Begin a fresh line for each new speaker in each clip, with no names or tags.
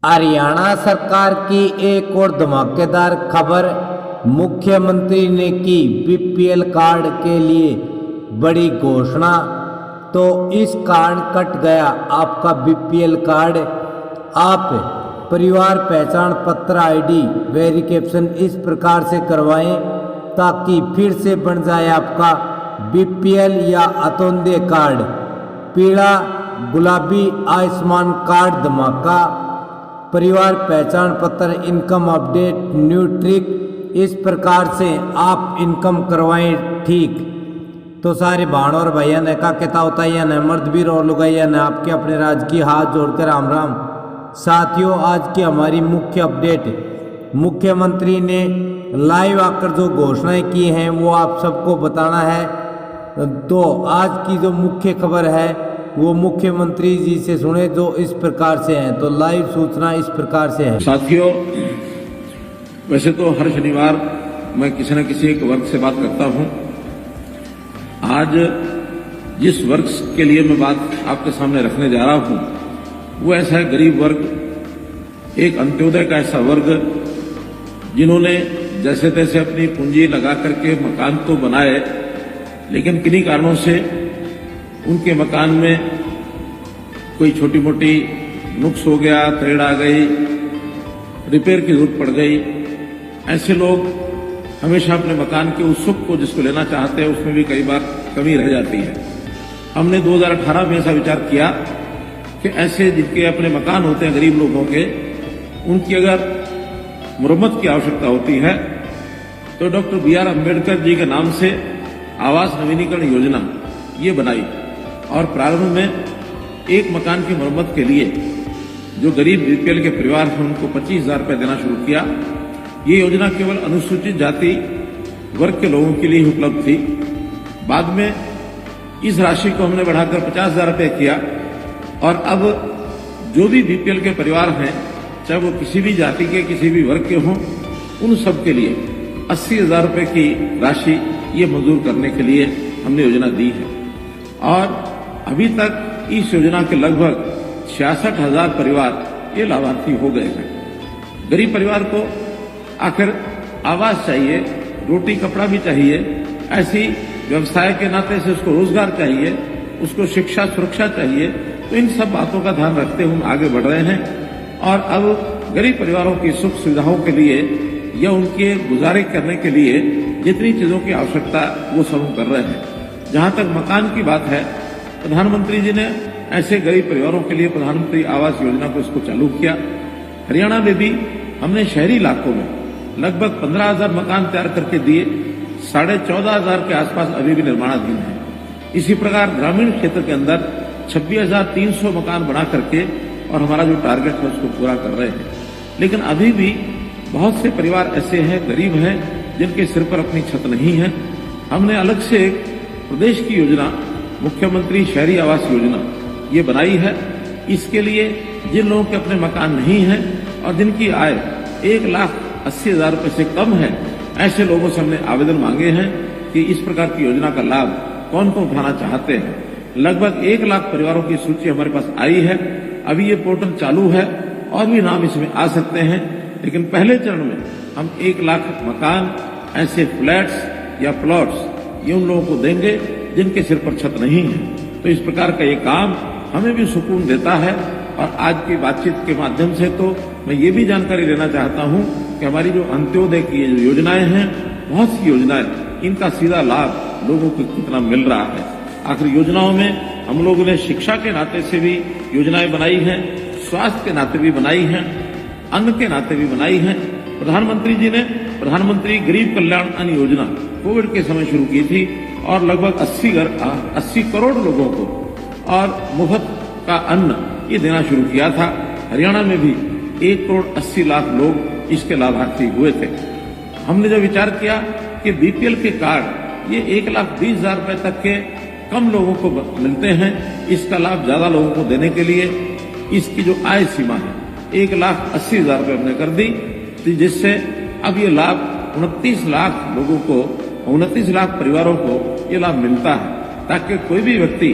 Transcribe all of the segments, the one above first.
हरियाणा सरकार की एक और धमाकेदार खबर। मुख्यमंत्री ने की बीपीएल कार्ड के लिए बड़ी घोषणा। तो इस कारण कट गया आपका बीपीएल कार्ड। आप परिवार पहचान पत्र आईडी वेरिफिकेशन इस प्रकार से करवाएं ताकि फिर से बन जाए आपका बीपीएल या अंत्योदय कार्ड। पीला गुलाबी आयुष्मान कार्ड धमाका। परिवार पहचान पत्र इनकम अपडेट न्यू ट्रिक इस प्रकार से आप इनकम करवाएं ठीक। तो सारे बहन और भैया ने का कहता होता है या न मर्द भी और लुगाइया ने आपके अपने राज की हाथ जोड़कर राम राम। साथियों, आज की हमारी मुख्य अपडेट, मुख्यमंत्री ने लाइव आकर जो घोषणाएं की हैं वो आप सबको बताना है। तो आज की जो मुख्य खबर है वो मुख्यमंत्री जी से सुने जो इस प्रकार से हैं। तो लाइव सूचना इस प्रकार से है।
साथियों, वैसे तो हर शनिवार मैं किसी न किसी एक वर्ग से बात करता हूं। आज जिस वर्ग के लिए मैं बात आपके सामने रखने जा रहा हूं वो ऐसा है गरीब वर्ग, एक अंत्योदय का ऐसा वर्ग जिन्होंने जैसे तैसे अपनी पूंजी लगा करके मकान तो बनाए, लेकिन किन्हीं कारणों से उनके मकान में कोई छोटी मोटी नुक्स हो गया, त्रेड़ आ गई, रिपेयर की जरूरत पड़ गई। ऐसे लोग हमेशा अपने मकान के उस सुख को जिसको लेना चाहते हैं उसमें भी कई बार कमी रह जाती है। हमने 2018 में ऐसा विचार किया कि ऐसे जिनके अपने मकान होते हैं गरीब लोगों के, उनकी अगर मुरम्मत की आवश्यकता होती है तो डॉक्टर BR अम्बेडकर जी के नाम से आवास नवीनीकरण योजना ये बनाई और प्रारंभ में एक मकान की मरम्मत के लिए जो गरीब बीपीएल के परिवार हैं उनको 25,000 रुपये देना शुरू किया। ये योजना केवल अनुसूचित जाति वर्ग के लोगों के लिए ही उपलब्ध थी। बाद में इस राशि को हमने बढ़ाकर 50,000 रुपये किया और अब जो भी बीपीएल के परिवार हैं, चाहे वो किसी भी जाति के किसी भी वर्ग के हों, उन सब के लिए 80,000 रुपये की राशि ये मंजूर करने के लिए हमने योजना दी है। और अभी तक इस योजना के लगभग 66,000 परिवार ये लाभार्थी हो गए हैं। गरीब परिवार को आखिर आवास चाहिए, रोटी कपड़ा भी चाहिए, ऐसी व्यवसाय के नाते से उसको रोजगार चाहिए, उसको शिक्षा सुरक्षा चाहिए। तो इन सब बातों का ध्यान रखते हुए हम आगे बढ़ रहे हैं और अब गरीब परिवारों की सुख सुविधाओं के लिए या उनके गुजारे करने के लिए जितनी चीजों की आवश्यकता वो सब हम कर रहे हैं। जहां तक मकान की बात है, प्रधानमंत्री जी ने ऐसे गरीब परिवारों के लिए प्रधानमंत्री आवास योजना को इसको चालू किया। हरियाणा में भी हमने शहरी इलाकों में लगभग 15,000 मकान तैयार करके दिए, 14,500 के आसपास अभी भी निर्माणाधीन है। इसी प्रकार ग्रामीण क्षेत्र के अंदर 26,300 मकान बना करके और हमारा जो टारगेट है उसको पूरा कर रहे हैं। लेकिन अभी भी बहुत से परिवार ऐसे हैं, गरीब हैं, जिनके सिर पर अपनी छत नहीं है। हमने अलग से एक प्रदेश की योजना मुख्यमंत्री शहरी आवास योजना ये बनाई है। इसके लिए जिन लोगों के अपने मकान नहीं हैं और जिनकी आय 1,80,000 रुपये से कम है, ऐसे लोगों से हमने आवेदन मांगे हैं कि इस प्रकार की योजना का लाभ कौन कौन उठाना चाहते हैं। लगभग 1 लाख परिवारों की सूची हमारे पास आई है। अभी ये पोर्टल चालू है और भी नाम इसमें आ सकते हैं, लेकिन पहले चरण में हम 1 लाख मकान, ऐसे फ्लैट्स या प्लॉट्स ये उन लोगों को देंगे जिनके सिर पर छत नहीं है। तो इस प्रकार का ये काम हमें भी सुकून देता है। और आज की बातचीत के माध्यम से तो मैं ये भी जानकारी लेना चाहता हूं कि हमारी जो अंत्योदय की जो योजनाएं हैं, बहुत सी योजनाएं, इनका सीधा लाभ लोगों को कितना मिल रहा है। आखिर योजनाओं में हम लोगों ने शिक्षा के नाते से भी योजनाएं बनाई हैं, स्वास्थ्य के नाते भी बनाई हैं, अन्न के नाते भी बनाई हैं। प्रधानमंत्री जी ने प्रधानमंत्री गरीब कल्याण अन्न योजना कोविड के समय शुरू की थी और लगभग 80 करोड़ लोगों को और मुफ्त का अन्न ये देना शुरू किया था। हरियाणा में भी 1,80,00,000 लोग इसके लाभार्थी हुए थे। हमने जो विचार किया कि बीपीएल के कार्ड ये 1,20,000 रुपये तक के कम लोगों को मिलते हैं, इसका लाभ ज्यादा लोगों को देने के लिए इसकी जो आय सीमा है 1,80,000 रुपये हमने कर दी, जिससे अब ये लाभ 29 लाख लोगों को, 29 लाख परिवारों को ये लाभ मिलता है, ताकि कोई भी व्यक्ति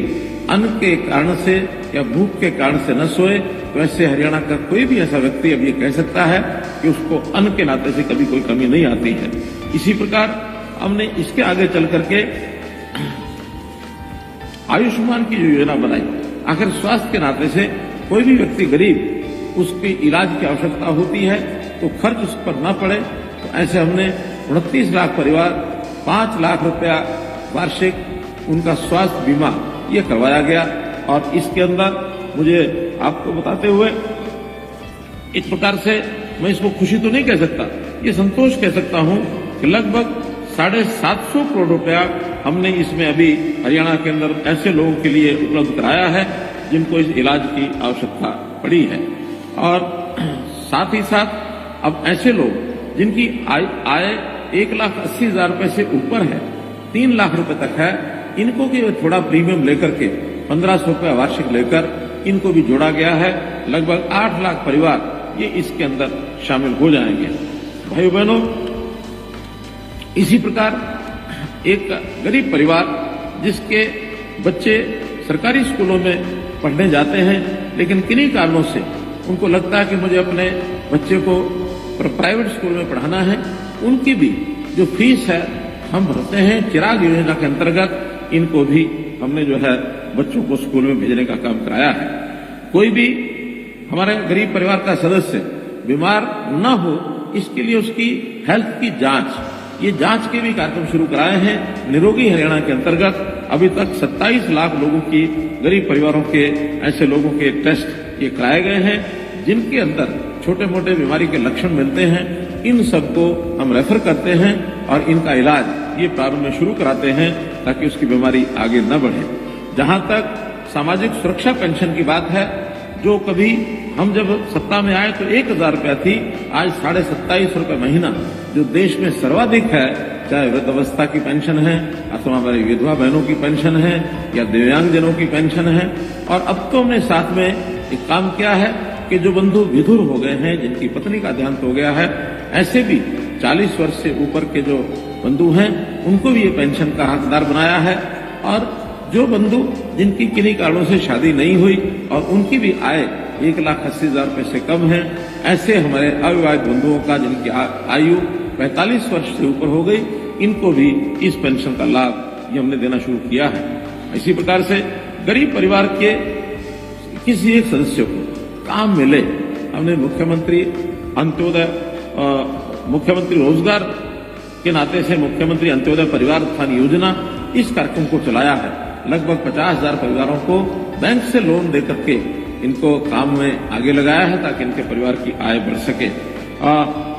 अन्न के कारण से या भूख के कारण से न सोए तो ऐसे हरियाणा का कोई भी ऐसा व्यक्ति अब ये कह सकता है कि उसको अन्न के नाते से कभी कोई कमी नहीं आती है। इसी प्रकार हमने इसके आगे चल करके आयुष्मान की जो योजना बनाई, आखिर स्वास्थ्य के नाते से कोई भी व्यक्ति गरीब उसके इलाज की आवश्यकता होती है तो खर्च उस पर न पड़े, तो ऐसे हमने 29 लाख परिवार 5 लाख रुपया वार्षिक उनका स्वास्थ्य बीमा ये करवाया गया। और इसके अंदर मुझे आपको बताते हुए एक प्रकार से मैं इसको खुशी तो नहीं कह सकता, ये संतोष कह सकता हूं कि लगभग 750 करोड़ रुपया हमने इसमें अभी हरियाणा के अंदर ऐसे लोगों के लिए उपलब्ध कराया है जिनको इस इलाज की आवश्यकता पड़ी है। और साथ ही साथ अब ऐसे लोग जिनकी आय 1,80,000 रुपए से ऊपर है, 3 लाख रुपए तक है, इनको भी थोड़ा प्रीमियम लेकर के 1,500 रुपया वार्षिक लेकर इनको भी जोड़ा गया है। लगभग 8 लाख परिवार ये इसके अंदर शामिल हो जाएंगे। भाइयों बहनों, इसी प्रकार एक गरीब परिवार जिसके बच्चे सरकारी स्कूलों में पढ़ने जाते हैं, लेकिन किन्हीं कारणों से उनको लगता है कि मुझे अपने बच्चे को प्राइवेट स्कूल में पढ़ाना है, उनकी भी जो फीस है हम भरते हैं। चिराग योजना के अंतर्गत इनको भी हमने जो है बच्चों को स्कूल में भेजने का काम कराया है। कोई भी हमारे गरीब परिवार का सदस्य बीमार न हो, इसके लिए उसकी हेल्थ की जांच, ये जांच के भी कार्यक्रम शुरू कराए हैं। निरोगी हरियाणा के अंतर्गत अभी तक 27 लाख लोगों की गरीब परिवारों के ऐसे लोगों के टेस्ट ये कराए गए हैं जिनके अंदर छोटे मोटे बीमारी के लक्षण मिलते हैं। इन सबको हम रेफर करते हैं और इनका इलाज ये प्रारंभ में शुरू कराते हैं ताकि उसकी बीमारी आगे न बढ़े। जहां तक सामाजिक सुरक्षा पेंशन की बात है, जो कभी हम जब सत्ता में आए तो 1,000 रुपया थी, आज 27.5 रुपये महीना जो देश में सर्वाधिक है, चाहे वृद्धावस्था की पेंशन है अथवा हमारी विधवा बहनों की पेंशन है या दिव्यांगजनों की पेंशन है। और अब तो हमने साथ में एक काम किया है कि जो बंधु विधुर हो गए हैं, जिनकी पत्नी का देहांत हो गया है, ऐसे भी 40 वर्ष से ऊपर के जो बंधु हैं उनको भी ये पेंशन का हकदार बनाया है। और जो बंधु जिनकी किन्हीं कारणों से शादी नहीं हुई और उनकी भी आय 1,80,000 रुपए से कम है, ऐसे हमारे अविवाहित बंधुओं का जिनकी आयु 45 वर्ष से ऊपर हो गई, इनको भी इस पेंशन का लाभ ये हमने देना शुरू किया है। इसी प्रकार से गरीब परिवार के किसी एक सदस्य को काम मिले, हमने मुख्यमंत्री अंत्योदय मुख्यमंत्री रोजगार के नाते से मुख्यमंत्री अंत्योदय परिवार उत्थान योजना इस कार्यक्रम को चलाया है। लगभग 50,000 परिवारों को बैंक से लोन देकर के इनको काम में आगे लगाया है ताकि इनके परिवार की आय बढ़ सके।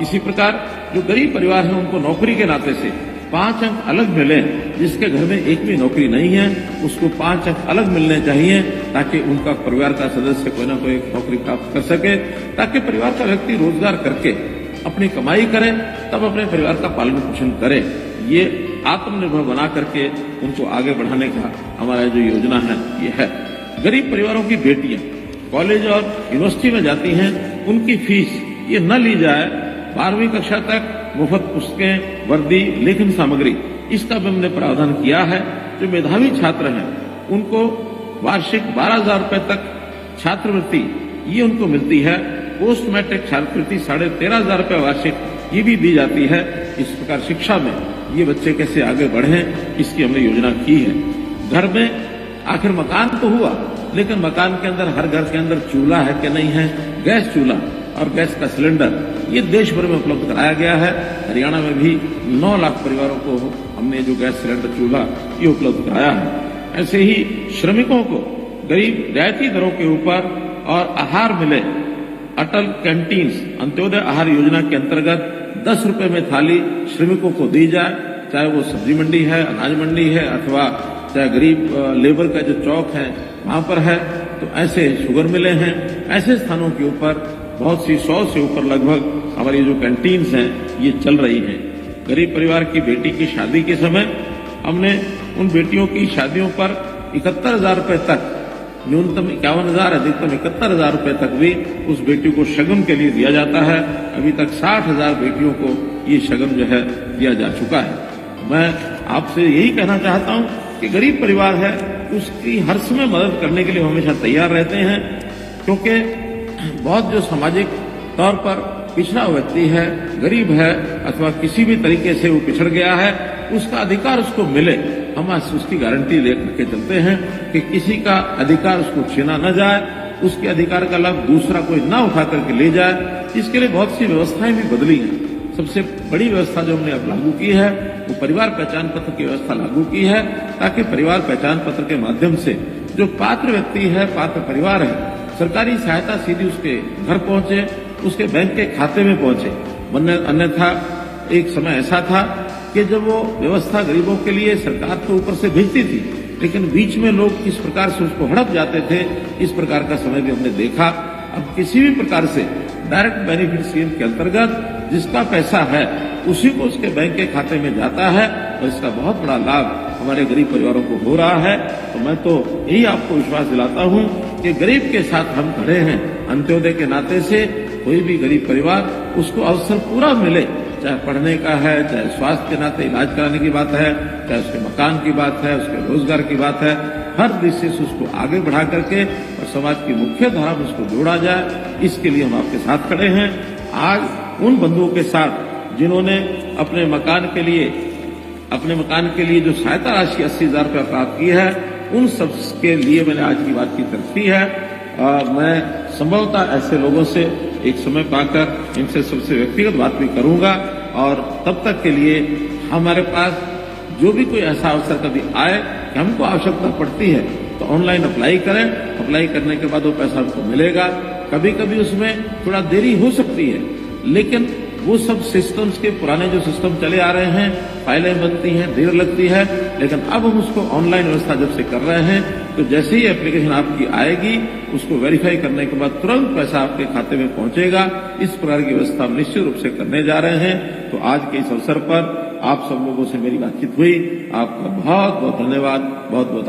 इसी प्रकार जो गरीब परिवार है उनको नौकरी के नाते से 5 अंक अलग मिले। जिसके घर में एक भी नौकरी नहीं है उसको 5 अंक अलग मिलने चाहिए ताकि उनका परिवार का सदस्य कोई ना कोई नौकरी प्राप्त कर सके, ताकि परिवार का व्यक्ति रोजगार करके अपनी कमाई करे, तब अपने परिवार का पालन पोषण करे। ये आत्मनिर्भर बना करके उनको आगे बढ़ाने का हमारा जो योजना है ये है। गरीब परिवारों की बेटियां कॉलेज और यूनिवर्सिटी में जाती हैं, उनकी फीस ये न ली जाए, 12वीं कक्षा तक मुफ्त पुस्तकें, वर्दी, लेखन सामग्री, इसका भी हमने प्रावधान किया है। जो मेधावी छात्र हैं उनको वार्षिक 12,000 रुपए तक छात्रवृत्ति ये उनको मिलती है। पोस्ट मैट्रिक छात्रवृत्ति 13,500 रुपए वार्षिक ये भी दी जाती है। इस प्रकार शिक्षा में ये बच्चे कैसे आगे बढ़ें, इसकी हमने योजना की है। घर में आखिर मकान तो हुआ, लेकिन मकान के अंदर हर घर के अंदर चूल्हा है कि नहीं है, गैस चूल्हा और गैस का सिलेंडर ये देश भर में उपलब्ध कराया गया है। हरियाणा में भी 9 लाख परिवारों को हमने जो गैस सिलेंडर चूल्हा ये उपलब्ध कराया है। ऐसे ही श्रमिकों को गरीब रियायती दरों के ऊपर और आहार मिले। अटल कैंटीन्स अंत्योदय आहार योजना के अंतर्गत 10 रुपए में थाली श्रमिकों को दी जाए, चाहे वो सब्जी मंडी है, अनाज मंडी है अथवा चाहे गरीब लेबर का जो चौक है वहां पर है। तो ऐसे शुगर मिले हैं। ऐसे स्थानों के ऊपर बहुत सी 100 से ऊपर लगभग हमारी जो कैंटीन्स हैं ये चल रही हैं। गरीब परिवार की बेटी की शादी के समय हमने उन बेटियों की शादियों पर 71,000 रुपए तक, न्यूनतम 51,000, अधिकतम 71,000 रुपए तक भी उस बेटी को शगुन के लिए दिया जाता है। अभी तक 60,000 बेटियों को ये शगुन जो है दिया जा चुका है। मैं आपसे यही कहना चाहता हूं कि गरीब परिवार है उसकी हर समय मदद करने के लिए हमेशा तैयार रहते हैं, क्योंकि बहुत जो सामाजिक तौर पर पिछड़ा व्यक्ति है, गरीब है अथवा किसी भी तरीके से वो पिछड़ गया है, उसका अधिकार उसको मिले। हम उसकी गारंटी लेकर के चलते हैं कि किसी का अधिकार उसको छीना न जाए, उसके अधिकार का लाभ दूसरा कोई ना उठा करके ले जाए। इसके लिए बहुत सी व्यवस्थाएं भी बदली हैं। सबसे बड़ी व्यवस्था जो हमने अब लागू की है वो परिवार पहचान पत्र की व्यवस्था लागू की है, ताकि परिवार पहचान पत्र के माध्यम से जो पात्र व्यक्ति है, पात्र परिवार है, सरकारी सहायता सीधी उसके घर पहुंचे, उसके बैंक के खाते में पहुंचे। वरना अन्यथा एक समय ऐसा था कि जब वो व्यवस्था गरीबों के लिए सरकार तो ऊपर से भेजती थी, लेकिन बीच में लोग किस प्रकार से उसको हड़प जाते थे, इस प्रकार का समय भी हमने देखा। अब किसी भी प्रकार से डायरेक्ट बेनिफिट स्कीम के अंतर्गत जिसका पैसा है उसी को उसके बैंक के खाते में जाता है और इसका बहुत बड़ा लाभ हमारे गरीब परिवारों को हो रहा है। तो मैं तो यही आपको विश्वास दिलाता हूं कि गरीब के साथ हम खड़े हैं। अंत्योदय के नाते से कोई भी गरीब परिवार उसको अवसर पूरा मिले, चाहे पढ़ने का है, चाहे स्वास्थ्य के नाते इलाज कराने की बात है, चाहे उसके मकान की बात है, उसके रोजगार की बात है, हर दृष्टि से उसको आगे बढ़ा करके और समाज की मुख्य धारा में उसको जोड़ा जाए, इसके लिए हम आपके साथ खड़े हैं। आज उन बंधुओं के साथ जिन्होंने अपने मकान के लिए जो सहायता राशि 80,000 रुपया प्राप्त की है, उन सब के लिए मैंने आज की बातचीत रखी है। मैं संभवतः ऐसे लोगों से एक समय पाकर इनसे सबसे व्यक्तिगत बात भी करूंगा और तब तक के लिए हमारे पास जो भी कोई ऐसा अवसर कभी आए कि हमको आवश्यकता पड़ती है तो ऑनलाइन अप्लाई करें। अप्लाई करने के बाद वो पैसा हमको मिलेगा। कभी कभी उसमें थोड़ा देरी हो सकती है, लेकिन वो सब सिस्टम्स के पुराने जो सिस्टम चले आ रहे हैं, फाइलें बनती हैं, देर लगती है, लेकिन अब हम उसको ऑनलाइन व्यवस्था जब से कर रहे हैं तो जैसे ही एप्लीकेशन आपकी आएगी उसको वेरीफाई करने के बाद तुरंत पैसा आपके खाते में पहुंचेगा। इस प्रकार की व्यवस्था हम निश्चित रूप से करने जा रहे हैं। तो आज के इस अवसर पर आप सब लोगों से मेरी बातचीत हुई। आपका बहुत बहुत धन्यवाद। बहुत बहुत